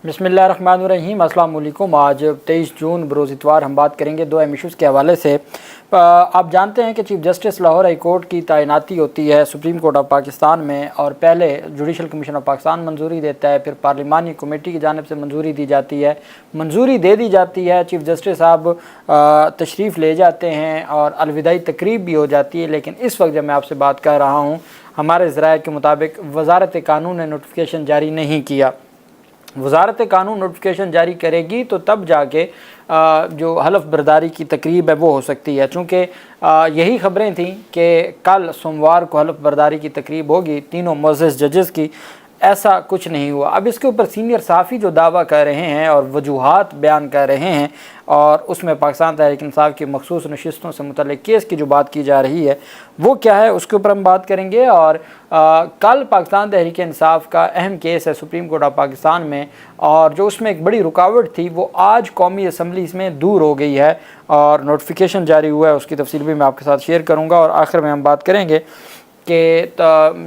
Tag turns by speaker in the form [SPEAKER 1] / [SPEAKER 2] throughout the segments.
[SPEAKER 1] बिस्मिल्लाहिर्रहमानिर्रहीम। अस्सलाम वालेकुम। आज 23 जून बरोज़ इतवार हम बात करेंगे दो अहम इशूज़ के हवाले से। आप जानते हैं कि chief justice Lahore high court की तैनाती होती है सुप्रीम कोर्ट ऑफ पाकिस्तान में, और पहले जुडिशल कमीशन ऑफ पाकिस्तान मंजूरी देता है, फिर पार्लिमानी कमेटी की जानिब से मंजूरी दी जाती है, मंजूरी दे दी जाती है, चीफ़ जस्टिस साहब तशरीफ़ ले जाते हैं और अलविदाई तकरीब भी हो जाती है। लेकिन इस वक्त जब मैं आपसे बात कर रहा हूँ, हमारे ज़राए के मुताबिक वज़ारत कानून ने नोटिफिकेशन जारी नहीं किया। वज़ारत कानून नोटिफिकेशन जारी करेगी तो तब जाके जो हलफ बर्दारी की तकरीब है वो हो सकती है, चूँकि यही ख़बरें थीं कि कल सोमवार को हलफ बर्दारी की तकरीब होगी तीनों मुअज़्ज़ज़ जजेस की। ऐसा कुछ नहीं हुआ। अब इसके ऊपर सीनियर सहाफ़ी जो दावा कर रहे हैं और वजूहात बयान कर रहे हैं, और उसमें पाकिस्तान तहरीक इंसाफ की मखसूस नशिस्तों से मुतल्लिक़ केस की जो बात की जा रही है वो क्या है, उसके ऊपर हम बात करेंगे। और कल पाकिस्तान तहरीक इंसाफ का अहम केस है सुप्रीम कोर्ट ऑफ पाकिस्तान में, और जो उसमें एक बड़ी रुकावट थी वो आज कौमी असम्बली में दूर हो गई है और नोटिफिकेशन जारी हुआ है। उसकी तफसील भी मैं आपके साथ शेयर करूँगा। और आखिर में हम बात करेंगे कि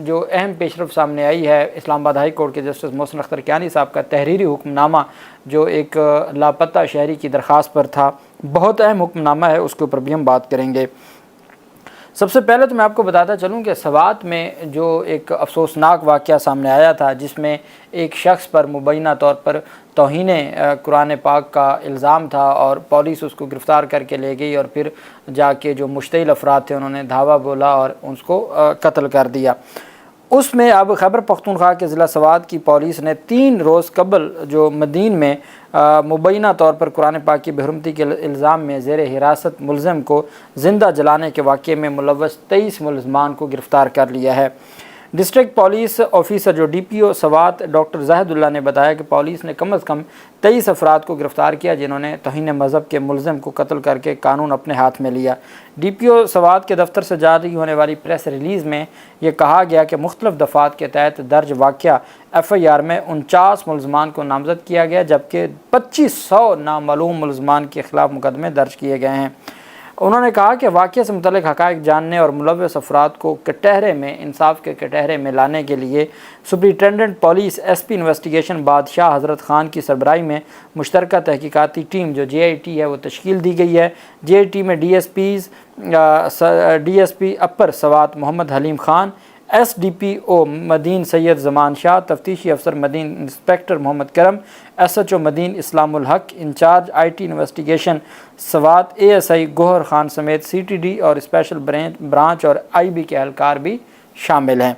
[SPEAKER 1] जो अहम पेशरफ सामने आई है इस्लामाबाद हाई कोर्ट के जस्टिस मोहसिन अख्तर कियानी साहब का तहरीरी हुक्मनामा, जो एक लापता शहरी की दरख्वास्त पर था, बहुत अहम हुक्मनामा है, उसके ऊपर भी हम बात करेंगे। सबसे पहले तो मैं आपको बताता चलूँ कि सवात में जो एक अफसोसनाक वाक़या सामने आया था, जिसमें एक शख्स पर मुबैना तौर पर तौहीने कुरान पाक का इल्ज़ाम था और पुलिस उसको गिरफ़्तार करके ले गई, और फिर जाके जो मुश्तइल अफराद थे उन्होंने धावा बोला और उसको कत्ल कर दिया। उसमें अब खैबर पख्तूनख्वा के ज़िला सवात की पुलिस ने 3 रोज़ कबल जो मदीन में मुबैना तौर पर कुरान पाक की बेहुरमती के इल्ज़ाम में ज़ेर हिरासत मुलज़म को ज़िंदा जलाने के वाक़े में मुलव्वस 23 मुलज़मान को गिरफ़्तार कर लिया है। डिस्ट्रिक्ट पुलिस ऑफिसर जो DPO सवात डॉक्टर ज़ाहिदुल्लाह ने बताया कि पुलिस ने कम अज़ कम 23 अफराद को गिरफ़्तार किया जिन्होंने तौहीन मज़हब के मुलज़म को कत्ल करके कानून अपने हाथ में लिया। DPO सवात के दफ्तर से जारी होने वाली प्रेस रिलीज़ में यह कहा गया कि मुख्तलिफ़ दफ़ात के तहत दर्ज वाक़या FIR में 49 मुलज़मान को नामज़द किया गया, जबकि 2500 नामालूम मुलज़मान के ख़िलाफ़ मुकदमे दर्ज किए गए हैं। उन्होंने कहा कि वाक़े से मुतल्लिक़ हक़ाइक़ जानने और मुलव्वस अफराद को कटहरे में इंसाफ के कटहरे में लाने के लिए सुपरिटेंडेंट पुलिस SP इन्वेस्टिगेशन बादशाह हज़रत ख़ान की सरबराही में मुश्तरका तहकीकाती टीम जो JIT है वो तश्कील दी गई है। JIT में DSP upper Swat Mohammad Haleem Khan, SDPO Madyan Syed Zaman Shah, तफ्तीशी अफसर Madyan inspector Mohammad Karam, SHO Madyan Islamul Haq, incharge IT investigation Swat ASI Gohar Khan समेत CTD और स्पेशल ब्रांच और IB के एहलकार भी शामिल हैं।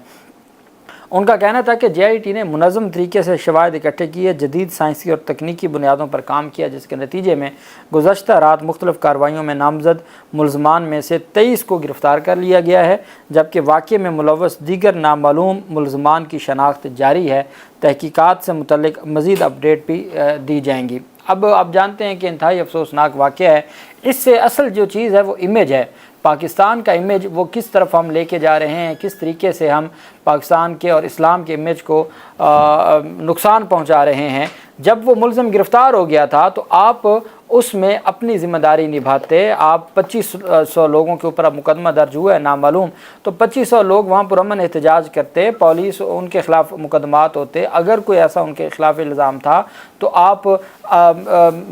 [SPEAKER 1] उनका कहना था कि JIT ने मुनज़्ज़म तरीके से शवाहिद इकट्ठे किए, जदीद साइंसी और तकनीकी बुनियादों पर काम किया, जिसके नतीजे में गुज़श्ता रात मुख्तलिफ़ कार्रवाइयों में नामज़द मुलज़मान में से 23 को गिरफ़्तार कर लिया गया है, जबकि वाक़े में मुलव्वस दीगर नामालूम मुलज़मान की शनाख्त जारी है। तहकीकात से मुतल्लिक़ मज़ीद अपडेट भी दी जाएंगी। अब आप जानते हैं कि इंतहाई अफसोसनाक वाक़या है। इससे असल जो चीज़ है वो इमेज है, पाकिस्तान का इमेज वो किस तरफ हम लेके जा रहे हैं, किस तरीके से हम पाकिस्तान के और इस्लाम के इमेज को नुकसान पहुंचा रहे हैं। जब वो मुलज़म गिरफ़्तार हो गया था तो आप उसमें अपनी ज़िम्मेदारी निभाते। आप 2500 लोगों के ऊपर अब मुकदमा दर्ज हुआ है नामालूम, तो 2500 लोग वहाँ पुरअमन एहतजाज करते, पुलिस उनके ख़िलाफ़ मुकदमात होते। अगर कोई ऐसा उनके ख़िलाफ़ इल्ज़ाम था तो आप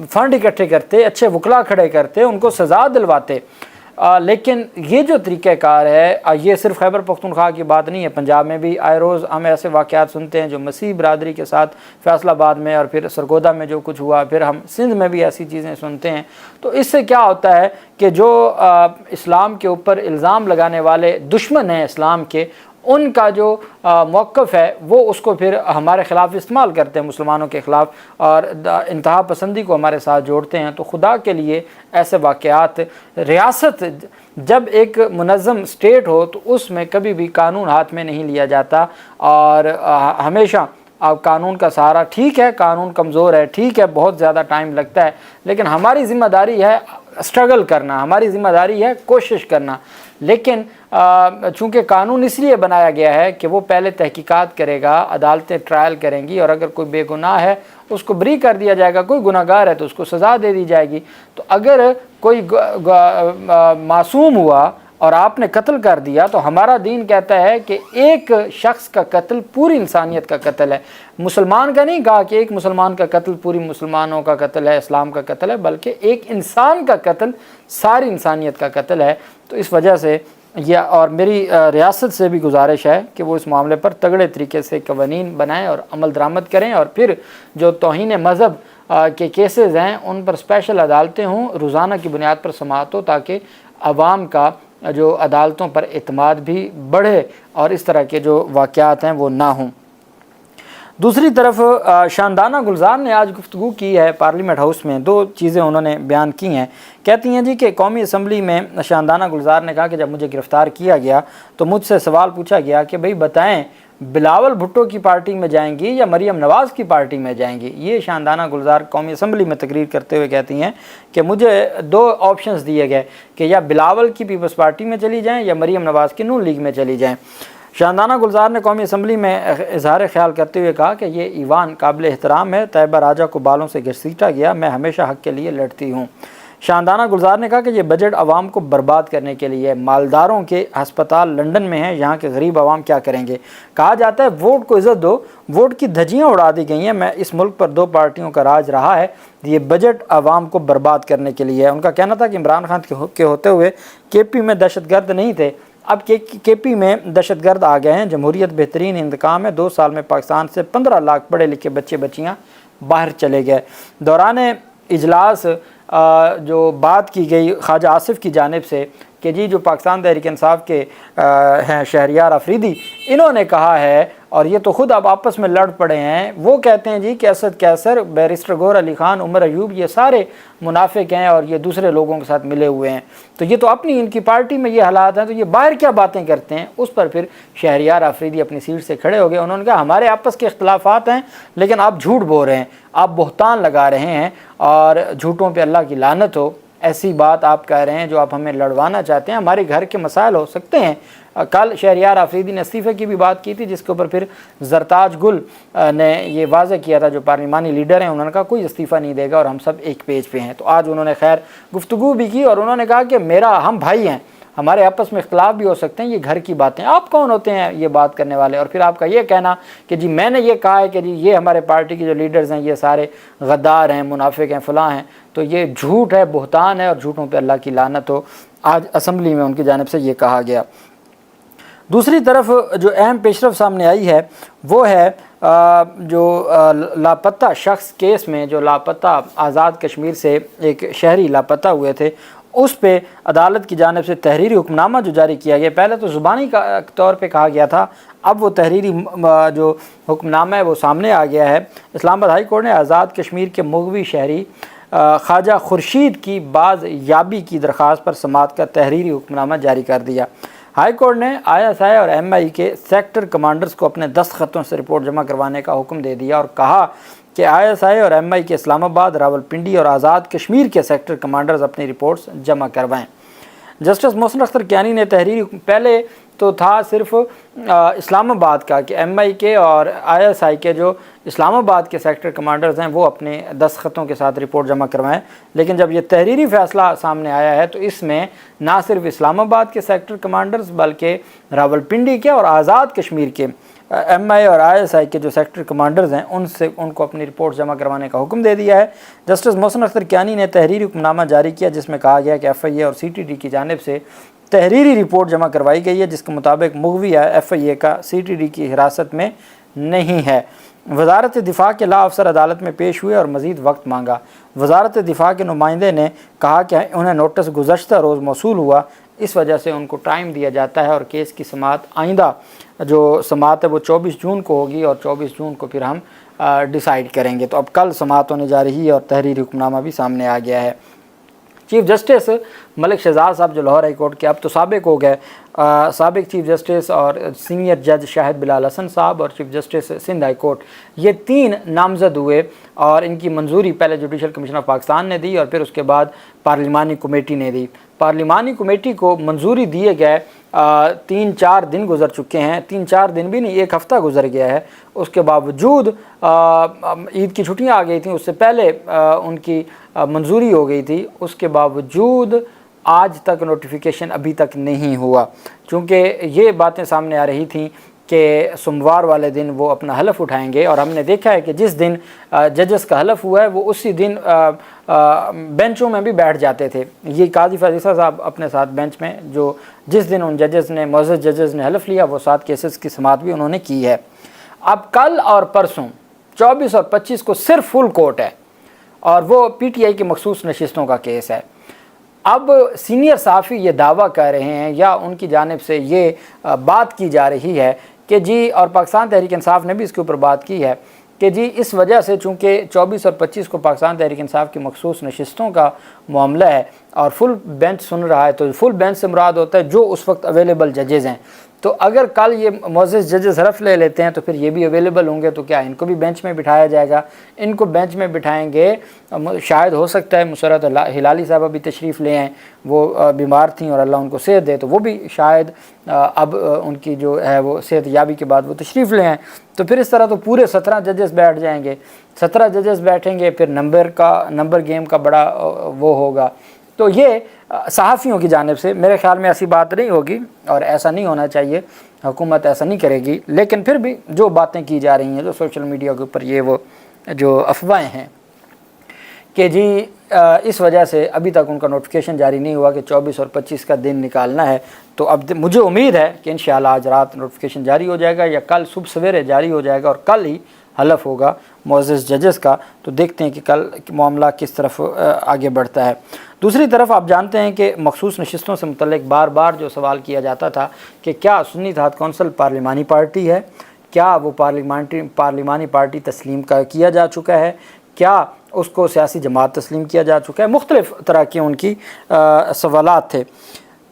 [SPEAKER 1] फ़ंड इकट्ठे करते, अच्छे वकला खड़े करते, उनको सज़ा दिलवाते। लेकिन ये जो तरीक़ाकार है, ये सिर्फ खैबर पख्तूनख्वा की बात नहीं है, पंजाब में भी आए रोज़ हम ऐसे वाक़यात सुनते हैं जो मसीह बरादरी के साथ फैसलाबाद में और फिर सरगोदा में जो कुछ हुआ, फिर हम सिंध में भी ऐसी चीज़ें सुनते हैं। तो इससे क्या होता है कि जो इस्लाम के ऊपर इल्ज़ाम लगाने वाले दुश्मन हैं इस्लाम के, उनका जो मौक़िफ़ है वो उसको फिर हमारे ख़िलाफ़ इस्तेमाल करते हैं, मुसलमानों के ख़िलाफ़, और इंतहा पसंदी को हमारे साथ जोड़ते हैं। तो खुदा के लिए ऐसे वाक़यात, रियासत जब एक मुनज़्ज़म स्टेट हो तो उसमें कभी भी कानून हाथ में नहीं लिया जाता, और हमेशा आप कानून का सहारा, ठीक है कानून कमज़ोर है, ठीक है बहुत ज़्यादा टाइम लगता है, लेकिन हमारी ज़िम्मेदारी है स्ट्रगल करना, हमारी ज़िम्मेदारी है कोशिश करना। लेकिन चूँकि कानून इसलिए बनाया गया है कि वो पहले तहकीकात करेगा, अदालतें ट्रायल करेंगी, और अगर कोई बेगुनाह है उसको बरी कर दिया जाएगा, कोई गुनाहगार है तो उसको सज़ा दे दी जाएगी। तो अगर कोई मासूम हुआ اور آپ نے قتل کر دیا تو ہمارا دین کہتا ہے کہ ایک شخص کا قتل پوری انسانیت کا قتل ہے۔ مسلمان کا نہیں کہا کہ ایک مسلمان کا قتل پوری مسلمانوں کا قتل ہے، اسلام کا قتل ہے، بلکہ ایک انسان کا قتل ساری انسانیت کا قتل ہے۔ تو اس وجہ سے یہ، اور میری ریاست سے بھی گزارش ہے کہ وہ اس معاملے پر تگڑے طریقے سے قوانین بنائیں اور عمل درآمد کریں، اور پھر جو توہین مذہب کے کیسز ہیں ان پر اسپیشل عدالتیں ہوں، روزانہ کی بنیاد پر سماعت ہو، تاکہ عوام کا جو عدالتوں پر اعتماد بھی بڑھے اور اس طرح کے جو واقعات ہیں وہ نہ ہوں۔ دوسری طرف شاندانہ گلزار نے آج گفتگو کی ہے پارلیمنٹ ہاؤس میں، دو چیزیں انہوں نے بیان کی ہیں۔ کہتی ہیں جی کہ قومی اسمبلی میں شاندانہ گلزار نے کہا کہ جب مجھے گرفتار کیا گیا تو مجھ سے سوال پوچھا گیا کہ بھئی بتائیں بلاول بھٹو کی پارٹی میں جائیں گی یا مریم نواز کی پارٹی میں جائیں گی۔ یہ شاندانہ گلزار قومی اسمبلی میں تقریر کرتے ہوئے کہتی ہیں کہ مجھے دو آپشنز دیے گئے کہ یا بلاول کی پیپلز پارٹی میں چلی جائیں یا مریم نواز کی نون لیگ میں چلی جائیں۔ شاندانہ گلزار نے قومی اسمبلی میں اظہار خیال کرتے ہوئے کہا کہ یہ ایوان قابل احترام ہے، طیبہ راجہ کو بالوں سے گھسیٹا گیا، میں ہمیشہ حق کے لیے لڑتی ہوں۔ شاندانہ گلزار نے کہا کہ یہ بجٹ عوام کو برباد کرنے کے لیے، مالداروں کے ہسپتال لندن میں ہیں، یہاں کے غریب عوام کیا کریں گے؟ کہا جاتا ہے ووٹ کو عزت دو، ووٹ کی دھجیاں اڑا دی گئی ہیں، میں اس ملک پر دو پارٹیوں کا راج رہا ہے، یہ بجٹ عوام کو برباد کرنے کے لیے ہے۔ ان کا کہنا تھا کہ عمران خان کے ہوتے ہوئے کے پی میں دہشت گرد نہیں تھے، اب کے پی میں دہشت گرد آ گئے ہیں، جمہوریت بہترین انتقام ہے، 2 سال میں پاکستان سے 15 لاکھ پڑھے لکھے بچے بچیاں باہر چلے گئے۔ دوران اجلاس جو بات کی گئی خواجہ آصف کی جانب سے کہ جی جو پاکستان تحریک انصاف کے ہیں شہریار آفریدی، انہوں نے کہا ہے، اور یہ تو خود اب آپس میں لڑ پڑے ہیں، وہ کہتے ہیں جی کہ اسد کیسر، بیرسٹر گور علی خان، عمر ایوب یہ سارے منافق ہیں اور یہ دوسرے لوگوں کے ساتھ ملے ہوئے ہیں، تو یہ تو اپنی ان کی پارٹی میں یہ حالات ہیں، تو یہ باہر کیا باتیں کرتے ہیں؟ اس پر پھر شہریار آفریدی اپنی سیٹ سے کھڑے ہو گئے، انہوں نے کہا ہمارے آپس کے اختلافات ہیں لیکن آپ جھوٹ بول رہے ہیں، آپ بہتان لگا رہے ہیں اور جھوٹوں پہ اللہ کی لعنت ہو، ایسی بات آپ کہہ رہے ہیں جو آپ ہمیں لڑوانا چاہتے ہیں، ہمارے گھر کے مسائل ہو سکتے ہیں۔ کل شہریار آفریدی نے استعفے کی بھی بات کی تھی، جس کے اوپر پھر زرتاج گل نے یہ واضح کیا تھا، جو پارلیمانی لیڈر ہیں، انہوں نے کہا کوئی استعفیٰ نہیں دے گا اور ہم سب ایک پیج پہ ہیں۔ تو آج انہوں نے خیر گفتگو بھی کی اور انہوں نے کہا کہ ہم بھائی ہیں، ہمارے آپس میں اختلاف بھی ہو سکتے ہیں، یہ گھر کی باتیں، آپ کون ہوتے ہیں یہ بات کرنے والے؟ اور پھر آپ کا یہ کہنا کہ جی میں نے یہ کہا ہے کہ جی یہ ہمارے پارٹی کے جو لیڈرز ہیں یہ سارے غدار ہیں، منافق ہیں، فلاں ہیں، تو یہ جھوٹ ہے، بہتان ہے اور جھوٹوں پہ اللہ کی لعنت ہو۔ آج اسمبلی میں ان کی جانب سے یہ کہا گیا۔ دوسری طرف جو اہم پیشرفت سامنے آئی ہے وہ ہے جو لاپتہ شخص کیس میں، جو لاپتہ آزاد کشمیر سے ایک شہری لاپتہ ہوئے تھے، اس پہ عدالت کی جانب سے تحریری حکم نامہ جو جاری کیا گیا، پہلے تو زبانی طور پہ کہا گیا تھا، اب وہ تحریری جو حکم نامہ ہے وہ سامنے آ گیا ہے۔ اسلام آباد ہائی کورٹ نے آزاد کشمیر کے مغوی شہری خواجہ خورشید کی باز یابی کی درخواست پر سماعت کا تحریری حکم نامہ جاری کر دیا۔ ہائی کورٹ نے ISI اور MI کے سیکٹر کمانڈرز کو اپنے دستخطوں سے رپورٹ جمع کروانے کا حکم دے دیا اور کہا کہ ISI اور MI کے اسلام آباد، راولپنڈی اور آزاد کشمیر کے سیکٹر کمانڈرز اپنی رپورٹس جمع کروائیں۔ جسٹس محسن اختر کیانی نے تحریری پہلے تو تھا صرف اسلام آباد کا کہ MI کے اور ISI کے جو اسلام آباد کے سیکٹر کمانڈرز ہیں وہ اپنے دستخطوں کے ساتھ رپورٹ جمع کروائیں، لیکن جب یہ تحریری فیصلہ سامنے آیا ہے تو اس میں نہ صرف اسلام آباد کے سیکٹر کمانڈرز بلکہ راولپنڈی کے اور آزاد کشمیر کے MI اور ISI کے جو سیکٹر کمانڈرز ہیں ان کو اپنی رپورٹ جمع کروانے کا حکم دے دیا ہے۔ جسٹس محسن اختر کیانی نے تحریری حکم نامہ جاری کیا جس میں کہا گیا کہ FIA اور CTD کی جانب سے تحریری رپورٹ جمع کروائی گئی ہے جس کے مطابق مغوی FIA کا CTD کی حراست میں نہیں ہے۔ وزارت دفاع کے لا افسر عدالت میں پیش ہوئے اور مزید وقت مانگا۔ وزارت دفاع کے نمائندے نے کہا کہ انہیں نوٹس گزشتہ روز موصول ہوا، اس وجہ سے ان کو ٹائم دیا جاتا ہے اور کیس کی سماعت آئندہ جو سماعت ہے وہ 24 جون کو ہوگی اور 24 جون کو پھر ہم ڈیسائیڈ کریں گے۔ تو اب کل سماعت ہونے جا رہی ہے اور تحریری حکم نامہ بھی سامنے آ گیا ہے۔ چیف جسٹس ملک شہزاد صاحب جو لاہور ہائی کورٹ کے اب تو سابق ہو گئے، سابق چیف جسٹس اور سینئر جج شاہد بلال حسن صاحب اور chief justice Sindh high court, یہ 3 نامزد ہوئے اور ان کی منظوری پہلے جوڈیشل کمیشن آف پاکستان نے دی اور پھر اس کے بعد پارلیمانی کمیٹی نے دی۔ پارلیمانی کمیٹی کو منظوری دیے گئے 3-4 دن گزر چکے ہیں، 3-4 دن بھی نہیں، 1 ہفتہ گزر گیا ہے، اس کے باوجود عید کی چھٹیاں آ گئی تھیں، اس سے پہلے ان کی منظوری ہو گئی تھی، اس کے باوجود आज तक नोटिफिकेशन अभी तक नहीं हुआ, चूँकि ये बातें सामने आ रही थीं कि सोमवार वाले दिन वो अपना हलफ उठाएंगे, और हमने देखा है कि जिस दिन जजेस का हलफ हुआ है वो उसी दिन बेंचों में भी बैठ जाते थे। ये काजी फाजिसा साहब अपने साथ बेंच में, जो जिस दिन उन जजेस ने, मुअज़्ज़ज़ जजेस ने हलफ लिया, वो 7 केसेस की समाअत भी उन्होंने की है। अब कल और परसों 24 और 25 को सिर्फ फुल कोर्ट है, और वो PTI की मखसूस नशिस्तों का केस है। अब सीनियर सहाफ़ी ये दावा कर रहे हैं, या उनकी जानिब से ये बात की जा रही है कि जी, और पाकिस्तान तहरीक इंसाफ ने भी इसके ऊपर बात की है कि जी इस वजह से चूँकि 24 और 25 को पाकिस्तान तहरीक इंसाफ की मखसूस नशिस्तों का मामला है और फुल बेंच सुन रहा है, तो फुल बेंच से मुराद होता है जो उस वक्त अवेलेबल जजेज़ हैं। तो अगर कल ये मुअज़्ज़ज़ जजेस हलफ ले लेते हैं तो फिर ये भी अवेलेबल होंगे, तो क्या इनको भी बेंच में बिठाया जाएगा? इनको बेंच में बिठाएंगे, शायद हो सकता है मुसर्रत हिलाली साहब भी तशरीफ़ ले आएँ, वो बीमार थी और अल्लाह उनको सेहत दे, तो वो भी शायद अब उनकी जो है वो सेहत याबी के बाद वो तशरीफ़ ले आएँ। तो फिर इस तरह तो पूरे 17 जजेस बैठ जाएंगे, 17 जजेस बैठेंगे, फिर नंबर गेम का बड़ा वो होगा। तो ये सहाफ़ियों की जानिब से मेरे ख़्याल में ऐसी बात नहीं होगी, और ऐसा नहीं होना चाहिए, हुकूमत ऐसा नहीं करेगी। लेकिन फिर भी जो बातें की जा रही हैं, जो सोशल मीडिया के ऊपर ये वो जो अफवाहें हैं कि जी इस वजह से अभी तक उनका नोटिफिकेशन जारी नहीं हुआ कि 24 और 25 का दिन निकालना है, तो अब मुझे उम्मीद है कि इंशाअल्लाह आज रात नोटिफिकेशन जारी हो जाएगा, या कल सुबह सवेरे जारी हो जाएगा, और कल ही हलफ होगा मुअज़्ज़ज़ जजेस का। तो देखते हैं कि कल मामला किस तरफ आगे बढ़ता है। दूसरी तरफ आप जानते हैं कि मखसूस नशिस्तों से मुतल्लिक बार बार जो सवाल किया जाता था कि क्या सुन्नी इत्तेहाद कौंसिल पार्लिमानी पार्टी है, क्या वो पार्लिमानी पार्टी तस्लीम किया जा चुका है, क्या उसको सियासी जमात तस्लीम किया जा चुका है, मुख्तलिफ़ तरह के उनकी सवालात थे।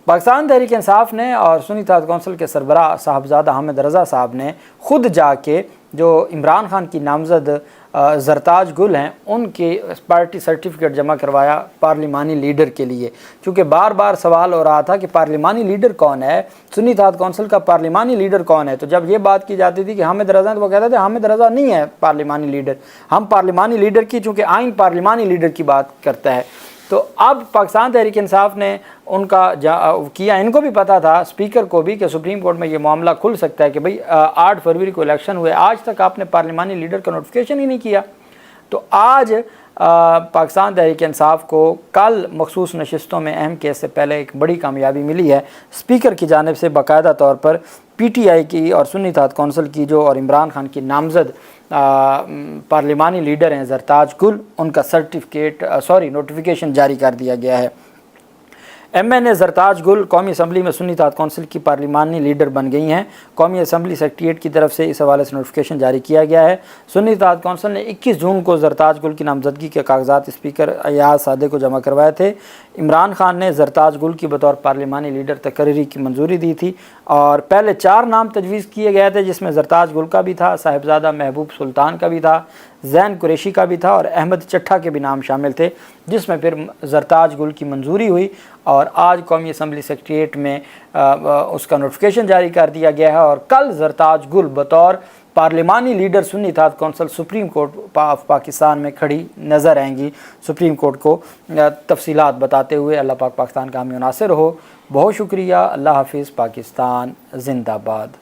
[SPEAKER 1] पाकिस्तान तहरीक इंसाफ ने और सुन्नी इत्तेहाद कौंसिल के सरबराह साहबजादा हामिद रज़ा साहब ने ख़ुद जाके जो इमरान खान की नामज़द ज़रताज गुल हैं उनके पार्टी सर्टिफिकेट जमा करवाया पार्लिमानी लीडर के लिए, क्योंकि बार बार सवाल हो रहा था कि पार्लिमानी लीडर कौन है, सुन्नी इत्तेहाद कौंसिल का पार्लिमानी लीडर कौन है। तो जब ये बात की जाती थी कि हामिद रज़ा, तो वो कहते थे हामिद रज़ा नहीं है पार्लिमानी लीडर, हम पार्लिमानी लीडर की, चूँकि आइन पार्लिमानी लीडर की बात करता है। तो अब पाकिस्तान तहरीक इंसाफ ने उनका किया, इनको भी पता था, स्पीकर को भी, कि सुप्रीम कोर्ट में ये मामला खुल सकता है कि भाई 8 फरवरी को इलेक्शन हुए, आज तक आपने पार्लिमानी लीडर का नोटिफिकेशन ही नहीं किया। तो आज पाकिस्तान तहरीक इंसाफ को कल मखसूस नशिस्तों में अहम केस से पहले एक बड़ी कामयाबी मिली है। स्पीकर की जानिब से बाकायदा तौर पर PTI की और सुन्नी इत्तेहाद कौंसिल की जो और इमरान खान की नामज़द पार्लिमानी लीडर हैं ज़रताज गुल, उनका नोटिफिकेशन जारी कर दिया गया है। MNA ज़रताज गुल कौमी असम्बली में सुन्नी इत्तेहाद कौंसिल की पार्लिमानी लीडर बन गई हैं। कौमी असम्बली सेक्रेटेरिएट की तरफ से इस हवाले से नोटिफिकेशन जारी किया गया है। सुन्नी इत्तेहाद कौंसिल ने 21 जून को ज़रताज गुल की नामजदगी के कागजात स्पीकर अयाज सादे को जमा करवाए थे। इमरान खान ने ज़रताज गुल की बतौर पार्लिमानी लीडर तकर्री की मंजूरी दी थी, और पहले 4 नाम तजवीज़ किए गए थे, जिसमें ज़रताज गुल का भी था, साहिबजादा महबूब सुल्तान का भी था, ज़ैन कुरैशी का भी था, और अहमद चट्ठा के भी नाम शामिल थे, जिसमें फिर ज़रताज गुल की मंजूरी हुई, और आज कौमी असम्बली सेक्रेटेरिएट में उसका नोटिफिकेशन जारी कर दिया गया है। और कल ज़रताज गुल बतौर पार्लिमानी leader Sunni Ittehad council supreme court of Pakistan में खड़ी नज़र आएंगी, सुप्रीम कोर्ट को तफसीलात बताते हुए। अल्लाह पाक पाकिस्तान का हामी नासिर हो। बहुत शुक्रिया। अल्लाह हाफिज़। पाकिस्तान जिंदाबाद।